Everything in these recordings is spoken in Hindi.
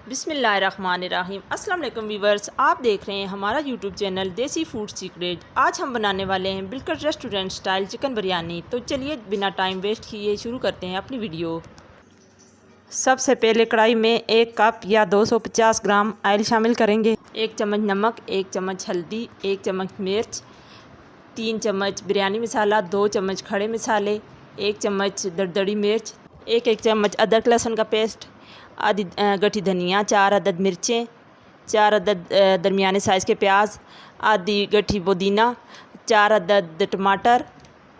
बिस्मिल्लाहिर्रहमानिर्रहीम। अस्सलाम वालेकुम व्यूवर्स, आप देख रहे हैं हमारा यूट्यूब चैनल देसी फूड सीक्रेट। आज हम बनाने वाले हैं बिल्कुल रेस्टोरेंट स्टाइल चिकन बिरयानी। तो चलिए बिना टाइम वेस्ट किए शुरू करते हैं अपनी वीडियो। सबसे पहले कढ़ाई में 1 कप या 250 ग्राम ऑयल शामिल करेंगे। 1 चम्मच नमक, 1 चम्मच हल्दी, 1 चम्मच मिर्च, 3 चम्मच बिरयानी मसाला, 2 चम्मच खड़े मसाले, 1 चम्मच दरदरी मिर्च, 1 चम्मच अदरक लहसुन का पेस्ट, आधी गठी धनिया, 4 अदद मिर्चें, 4 अदद दरमियाने साइज़ के प्याज, आधी गठी पुदीना, 4 अदद टमाटर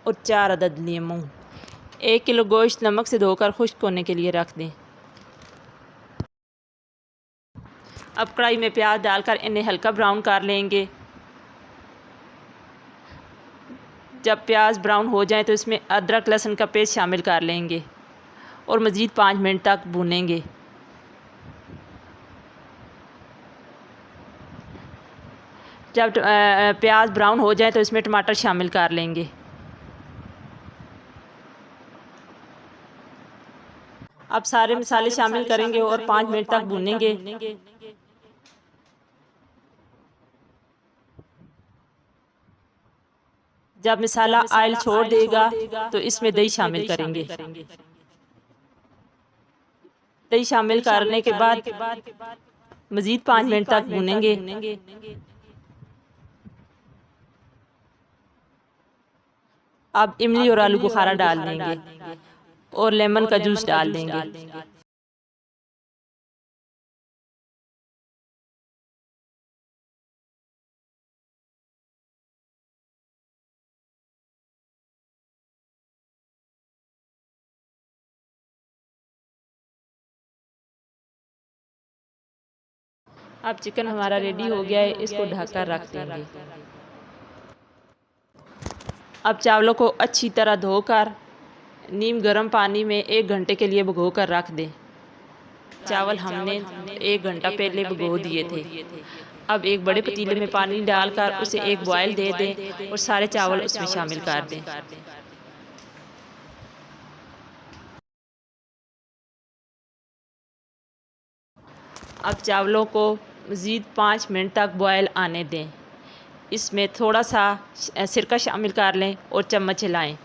और 4 अदद नींबू। 1 किलो गोश्त नमक से धोकर खुश्क होने के लिए रख दें। अब कढ़ाई में प्याज डालकर इन्हें हल्का ब्राउन कर लेंगे। जब प्याज ब्राउन हो जाए तो इसमें अदरक लहसुन का पेस्ट शामिल कर लेंगे और मज़ीद 5 मिनट तक भूनेंगे। जब प्याज ब्राउन हो जाए तो इसमें टमाटर शामिल कर लेंगे। अब सारे मसाले शामिल करेंगे और 5 मिनट तक भूनेंगे। जब मसाला ऑयल छोड़ देगा तो इसमें दही शामिल करेंगे। दही शामिल करने के बाद मज़ीद 5 मिनट तक भूनेंगे। अब इमली और आलू बुखारा डाल देंगे और लेमन का जूस डाल देंगे। अब चिकन हमारा रेडी हो गया है, इसको ढककर रख देंगे। अब चावलों को अच्छी तरह धोकर नीम गर्म पानी में 1 घंटे के लिए भिगो कर रख दें। चावल हमने 1 घंटा पहले भिगो दिए थे। अब एक बड़े पतीले में पानी डालकर उसे एक बॉयल दे दें और सारे चावल उसमें शामिल कर दें। अब चावलों को मज़ीद 5 मिनट तक बॉयल आने दें। इसमें थोड़ा सा सिरका शामिल कर लें और चम्मच हिलाएं।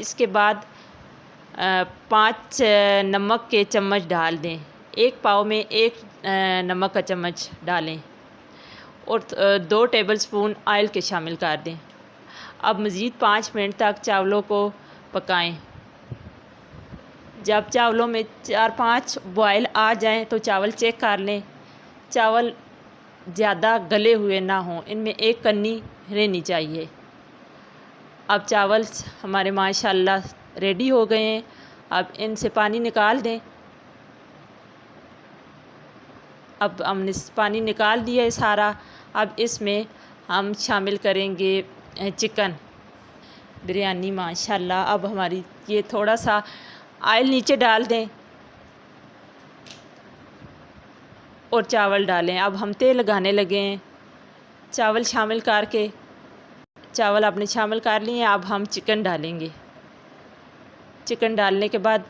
इसके बाद 5 नमक के चम्मच डाल दें। 1 पाव में 1 नमक का चम्मच डालें और 2 टेबलस्पून ऑयल के शामिल कर दें। अब मज़ीद 5 मिनट तक चावलों को पकाएं। जब चावलों में 4-5 बॉयल आ जाएं तो चावल चेक कर लें। चावल ज़्यादा गले हुए ना हों, इनमें एक कन्नी रहनी चाहिए। अब चावल हमारे माशाल्लाह रेडी हो गए हैं। अब इनसे पानी निकाल दें। अब हमने पानी निकाल दिया है सारा। अब इसमें हम शामिल करेंगे चिकन बिरयानी। माशाल्लाह अब हमारी ये थोड़ा सा ऑयल नीचे डाल दें और चावल डालें। अब हम तेल लगाने लगे हैं। चावल शामिल करके चावल आपने शामिल कर लिए। अब हम चिकन डालेंगे। चिकन डालने के बाद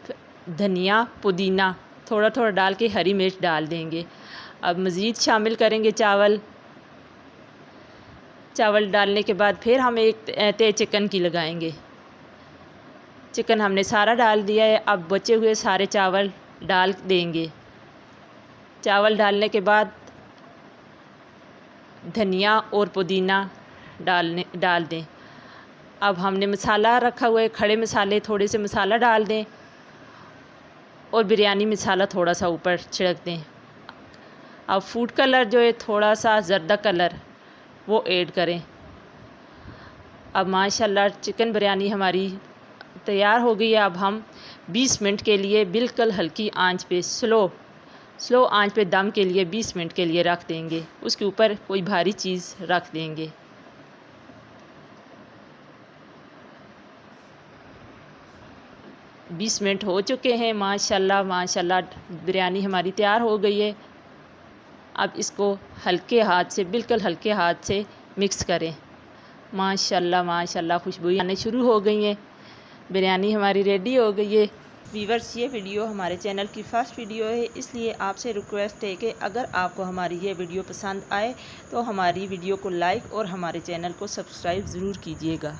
धनिया पुदीना थोड़ा थोड़ा डाल के हरी मिर्च डाल देंगे। अब मज़ीद शामिल करेंगे चावल। चावल डालने के बाद फिर हम एक तय चिकन की लगाएंगे। चिकन हमने सारा डाल दिया है। अब बचे हुए सारे चावल डाल देंगे। चावल डालने के बाद धनिया और पुदीना डाल दें। अब हमने मसाला रखा हुआ है, खड़े मसाले थोड़े से मसाला डाल दें और बिरयानी मसाला थोड़ा सा ऊपर छिड़क दें। अब फूड कलर जो है थोड़ा सा ज़र्दा कलर वो ऐड करें। अब माशाल्लाह चिकन बिरयानी हमारी तैयार हो गई है। अब हम 20 मिनट के लिए बिल्कुल हल्की आंच पे स्लो आंच पे दम के लिए 20 मिनट के लिए रख देंगे। उसके ऊपर कोई भारी चीज़ रख देंगे। बीस मिनट हो चुके हैं। माशाल्लाह माशाल्लाह बिरयानी हमारी तैयार हो गई है। अब इसको हल्के हाथ से बिल्कुल हल्के हाथ से मिक्स करें। माशाल्लाह माशाल्लाह खुशबू आने शुरू हो गई है। बिरयानी हमारी रेडी हो गई है। व्यूअर्स, ये वीडियो हमारे चैनल की फर्स्ट वीडियो है, इसलिए आपसे रिक्वेस्ट है कि अगर आपको हमारी ये वीडियो पसंद आए तो हमारी वीडियो को लाइक और हमारे चैनल को सब्सक्राइब ज़रूर कीजिएगा।